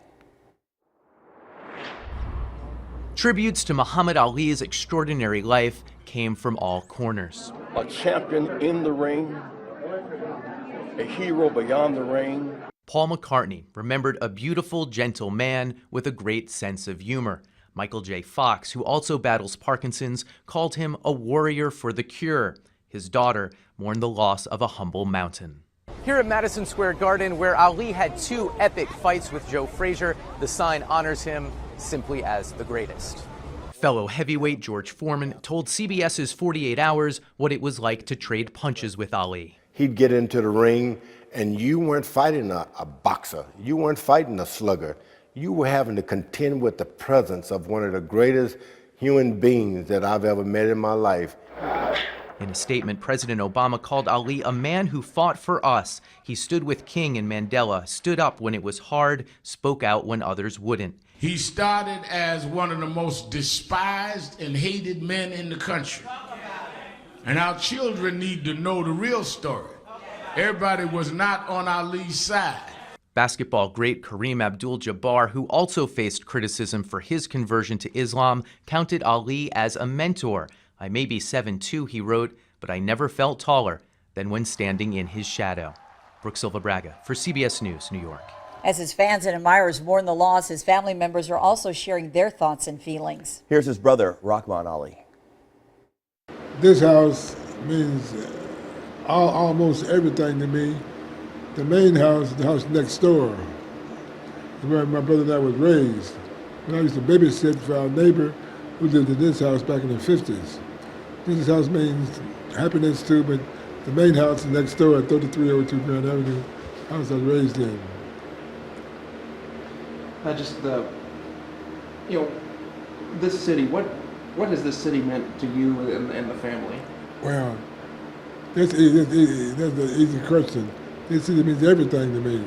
Speaker 27: Tributes to Muhammad Ali's extraordinary life came from all corners.
Speaker 28: A champion in the ring, a hero beyond the ring.
Speaker 27: Paul McCartney remembered a beautiful, gentle man with a great sense of humor. Michael J. Fox, who also battles Parkinson's, called him a warrior for the cure. His daughter mourned the loss of a humble mountain.
Speaker 29: Here at Madison Square Garden, where Ali had 2 epic fights with Joe Frazier, the sign honors him simply as the greatest.
Speaker 27: Fellow heavyweight George Foreman told CBS's 48 Hours what it was like to trade punches with Ali.
Speaker 2: He'd get into the ring, and you weren't fighting a boxer. You weren't fighting a slugger. You were having to contend with the presence of one of the greatest human beings that I've ever met in my life.
Speaker 27: In a statement, President Obama called Ali a man who fought for us. He stood with King and Mandela, stood up when it was hard, spoke out when others wouldn't.
Speaker 5: He started as one of the most despised and hated men in the country. And our children need to know the real story. Everybody was not on Ali's side.
Speaker 27: Basketball great Kareem Abdul-Jabbar, who also faced criticism for his conversion to Islam, counted Ali as a mentor. "I may be 7'2", he wrote, "but I never felt taller than when standing in his shadow." Brooke Silva Braga for CBS News, New York.
Speaker 7: As his fans and admirers mourn the loss, his family members are also sharing their thoughts and feelings.
Speaker 8: Here's his brother, Rahman Ali.
Speaker 17: This house means almost everything to me. The main house, the house next door, is where my brother and I was raised. When I used to babysit for our neighbor who lived in this house back in the 50s. This house means happiness too, but the main house is next door at 3302 Grand Avenue, house I was raised in.
Speaker 10: This city, what has this city meant to you and the family?
Speaker 17: Well, that's an easy question. This city means everything to me.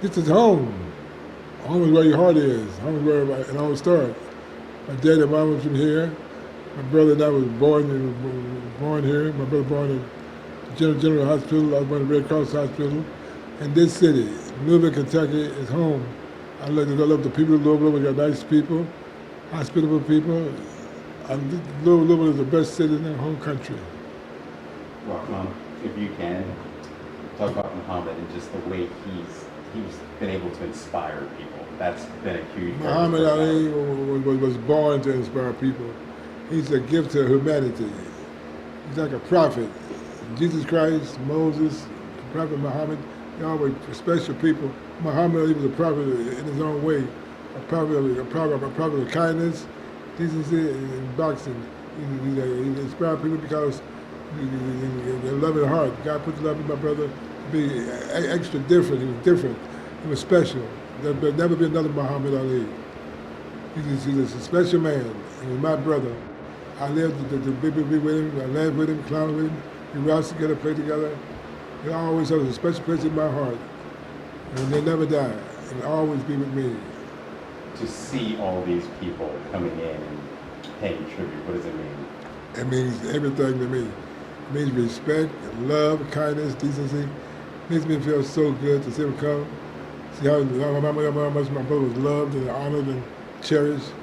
Speaker 17: This is home. Home is where your heart is. Home is where it all started. My dad and mom was from here. My brother and I was born here. My brother born at General Hospital. I was born at Red Cross Hospital. And this city, Louisville, Kentucky, is home. I love the people of Louisville. We got nice people, hospitable people. Louisville is the best city in the whole country.
Speaker 11: Rahman, if you can, talk about Muhammad and just the way he's been able to inspire people. That's been a huge part.
Speaker 17: Muhammad Ali was born to inspire people. He's a gift to humanity. He's like a prophet. Jesus Christ, Moses, Prophet Muhammad, they're always special people. Muhammad Ali was a prophet in his own way, a prophet of kindness, decency, and boxing. He inspired people because their loving heart. God put the love in my brother to be extra different. He was different. He was special. There'll never be another Muhammad Ali. He's a special man. He was my brother. I lived to be with him. I laughed with him, clowned with him. We roused together, played together. He always has a special place in my heart. And they'll never die. And always be with me.
Speaker 11: To see all these people coming in and paying tribute, what does it mean?
Speaker 17: It means everything to me. It means respect, love, kindness, decency. It makes me feel so good to see him come. See how much my brother was loved and honored and cherished.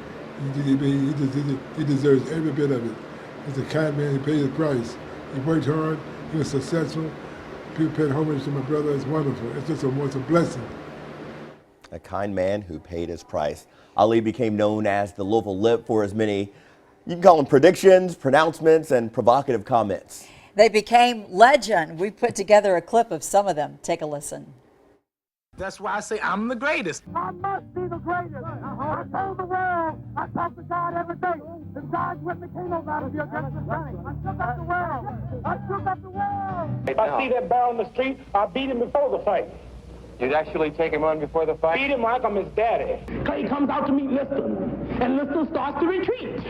Speaker 17: He deserves every bit of it. He's a kind man. He paid his price. He worked hard. He was successful. People paid homage to my brother. It's wonderful. It's a blessing.
Speaker 8: A kind man who paid his price. Ali became known as the Louisville Lip for his many, you can call them predictions, pronouncements, and provocative comments.
Speaker 7: They became legend. We put together a clip of some of them. Take a listen.
Speaker 5: That's why I say I'm the greatest.
Speaker 3: I must be the greatest. I told the world. I talk to God every day. If God's with me, can't nobody be against me. I shook up the world. I shook up the world.
Speaker 4: If I see that bear on the street, I beat him before the fight.
Speaker 10: You'd actually take him on before the fight?
Speaker 4: Beat him like I'm his daddy.
Speaker 12: Clay comes out to meet Liston, and Liston starts to retreat.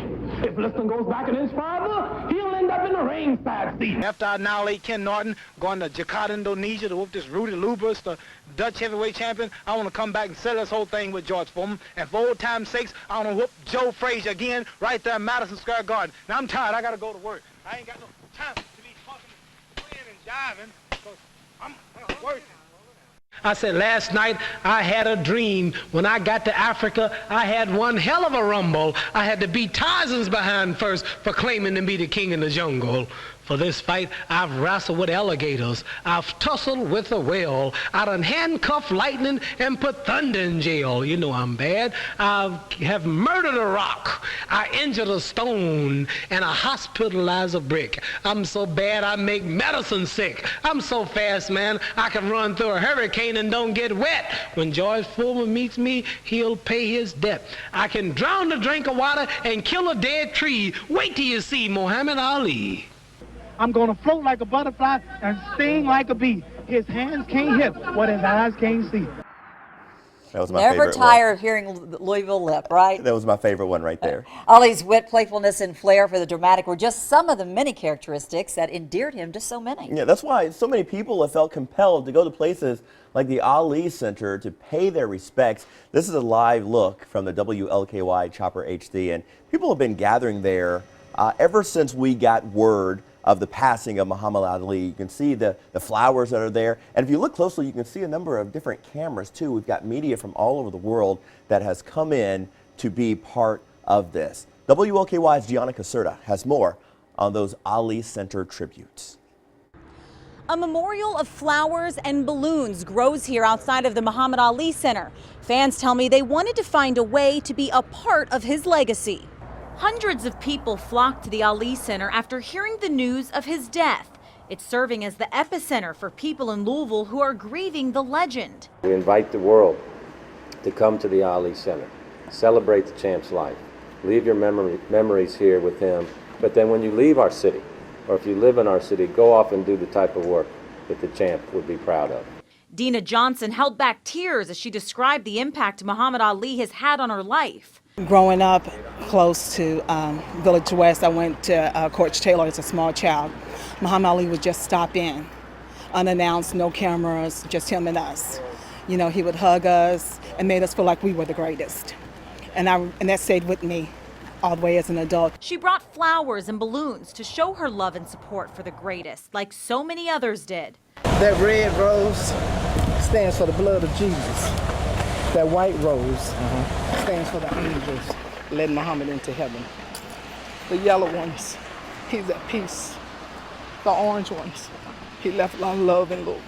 Speaker 12: If Liston goes back in his father, he'll end up in the ringside seat.
Speaker 13: After I annihilate Ken Norton, going to Jakarta, Indonesia to whoop this Rudy Lubus, the Dutch heavyweight champion, I want to come back and settle this whole thing with George Foreman. And for old time's sakes, I want to whoop Joe Frazier again right there in Madison Square Garden. Now I'm tired. I got to go to work. I ain't got no time to be talking, playing, and jiving because I'm working. I said last night I had a dream. When I got to Africa, I had one hell of a rumble. I had to beat Tarzan's behind first for claiming to be the king in the jungle. For this fight, I've wrestled with alligators. I've tussled with a whale. I done handcuffed lightning and put thunder in jail. You know I'm bad. I have murdered a rock. I injured a stone, and I hospitalized a brick. I'm so bad I make medicine sick. I'm so fast, man, I can run through a hurricane and don't get wet. When George Foreman meets me, he'll pay his debt. I can drown a drink of water and kill a dead tree. Wait till you see Muhammad Ali.
Speaker 12: I'm going to float like a butterfly and sting like a bee. His hands can't hit what his eyes can't see.
Speaker 8: That was my
Speaker 7: Never
Speaker 8: favorite
Speaker 7: tire of hearing Louisville Lip, right?
Speaker 8: That was my favorite one right there.
Speaker 7: Ali's wit, playfulness, and flair for the dramatic were just some of the many characteristics that endeared him to so many.
Speaker 8: Yeah, that's why so many people have felt compelled to go to places like the Ali Center to pay their respects. This is a live look from the WLKY Chopper HD, and people have been gathering there ever since we got word of the passing of Muhammad Ali. You can see the flowers that are there. And if you look closely, you can see a number of different cameras too. We've got media from all over the world that has come in to be part of this. WLKY's Gianna Caserta has more on those Ali Center tributes.
Speaker 14: A memorial of flowers and balloons grows here outside of the Muhammad Ali Center. Fans tell me they wanted to find a way to be a part of his legacy. Hundreds of people flocked to the Ali Center after hearing the news of his death. It's serving as the epicenter for people in Louisville who are grieving the legend.
Speaker 15: We invite the world to come to the Ali Center, celebrate the champ's life, leave your memories here with him, but then when you leave our city, or if you live in our city, go off and do the type of work that the champ would be proud of.
Speaker 14: Dina Johnson held back tears as she described the impact Muhammad Ali has had on her life.
Speaker 16: Growing up close to Village West, I went to Coach Taylor as a small child. Muhammad Ali would just stop in, unannounced, no cameras, just him and us. You know, he would hug us and made us feel like we were the greatest. And that stayed with me all the way as an adult.
Speaker 14: She brought flowers and balloons to show her love and support for the greatest, like so many others did.
Speaker 18: That red rose stands for the blood of Jesus. That white rose stands for the angels led Muhammad into heaven. The yellow ones, he's at peace. The orange ones, he left a lot of love and love.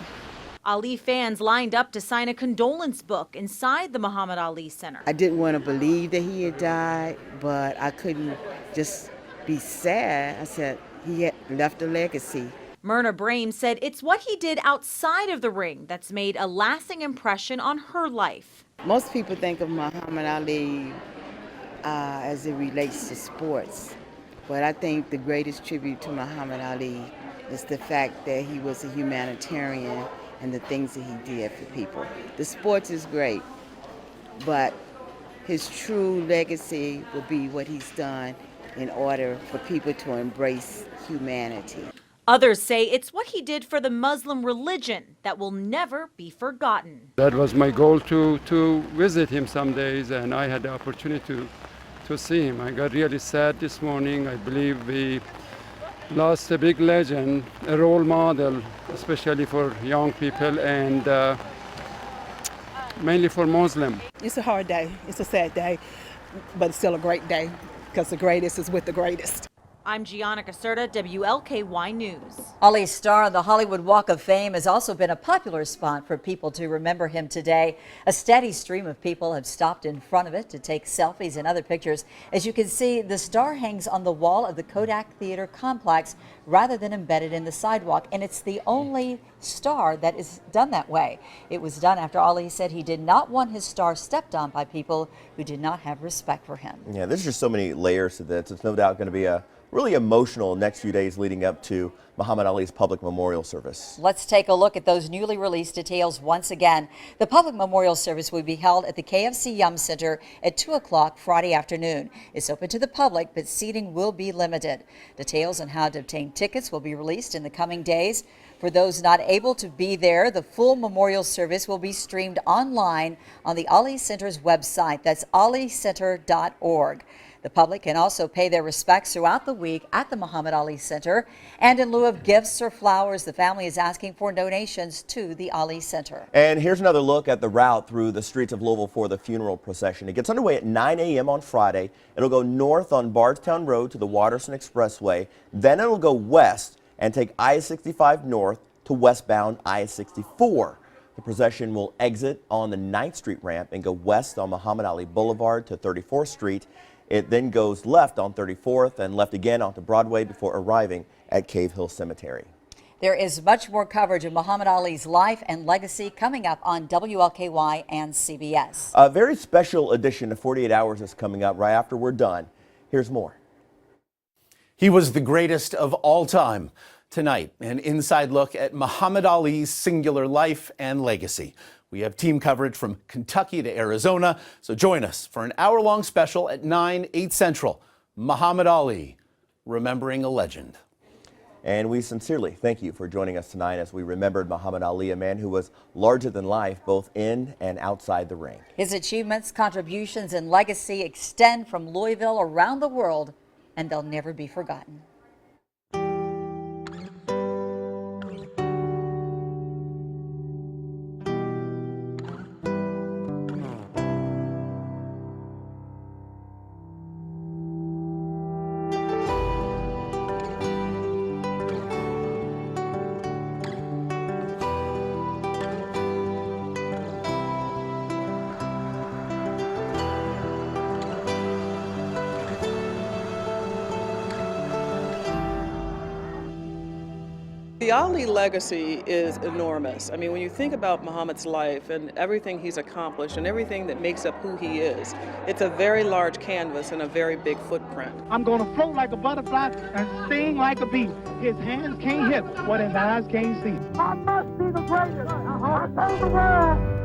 Speaker 14: Ali fans lined up to sign a condolence book inside the Muhammad Ali Center.
Speaker 22: I didn't want to believe that he had died, but I couldn't just be sad. I said he had left a legacy.
Speaker 14: Myrna Brame said it's what he did outside of the ring that's made a lasting impression on her life.
Speaker 22: Most people think of Muhammad Ali as it relates to sports, but I think the greatest tribute to Muhammad Ali is the fact that he was a humanitarian and the things that he did for people. The sports is great, but his true legacy will be what he's done in order for people to embrace humanity.
Speaker 14: Others say it's what he did for the Muslim religion that will never be forgotten.
Speaker 23: That was my goal to visit him some days, and I had the opportunity to see him. I got really sad this morning. I believe we lost a big legend, a role model, especially for young people and mainly for Muslims.
Speaker 16: It's a hard day, it's a sad day, but it's still a great day because the greatest is with the greatest.
Speaker 14: I'm Gianna Caserta, WLKY News.
Speaker 7: Ali's star on the Hollywood Walk of Fame has also been a popular spot for people to remember him today. A steady stream of people have stopped in front of it to take selfies and other pictures. As you can see, the star hangs on the wall of the Kodak Theater complex rather than embedded in the sidewalk, and it's the only star that is done that way. It was done after Ali said he did not want his star stepped on by people who did not have respect for him.
Speaker 8: Yeah, there's just so many layers to this. It's no doubt going to be a really emotional next few days leading up to Muhammad Ali's public memorial service.
Speaker 7: Let's take a look at those newly released details once again. The public memorial service will be held at the KFC Yum Center at 2 o'clock Friday afternoon. It's open to the public, but seating will be limited. Details on how to obtain tickets will be released in the coming days. For those not able to be there, the full memorial service will be streamed online on the Ali Center's website. That's alicenter.org. The public can also pay their respects throughout the week at the Muhammad Ali Center. And in lieu of gifts or flowers, the family is asking for donations to the Ali Center.
Speaker 8: And here's another look at the route through the streets of Louisville for the funeral procession. It gets underway at 9 a.m. on Friday. It'll go north on Bardstown Road to the Watterson Expressway. Then it'll go west and take I-65 north to westbound I-64. The procession will exit on the 9th Street ramp and go west on Muhammad Ali Boulevard to 34th Street. It then goes left on 34th and left again onto Broadway before arriving at Cave Hill Cemetery.
Speaker 7: There is much more coverage of Muhammad Ali's life and legacy coming up on WLKY and CBS.
Speaker 8: A very special edition of 48 Hours is coming up right after we're done. Here's more.
Speaker 1: He was the greatest of all time. Tonight, an inside look at Muhammad Ali's singular life and legacy. We have team coverage from Kentucky to Arizona, so join us for an hour-long special at 9, 8 Central. Muhammad Ali, Remembering a Legend.
Speaker 8: And we sincerely thank you for joining us tonight as we remembered Muhammad Ali, a man who was larger than life both in and outside the ring.
Speaker 7: His achievements, contributions, and legacy extend from Louisville around the world, and they'll never be forgotten.
Speaker 6: The Ali legacy is enormous. I mean, when you think about Muhammad's life and everything he's accomplished and everything that makes up who he is, it's a very large canvas and a very big footprint.
Speaker 3: I'm going to float like a butterfly and sting like a bee. His hands can't hit what his eyes can't see. I must be the greatest. I told the world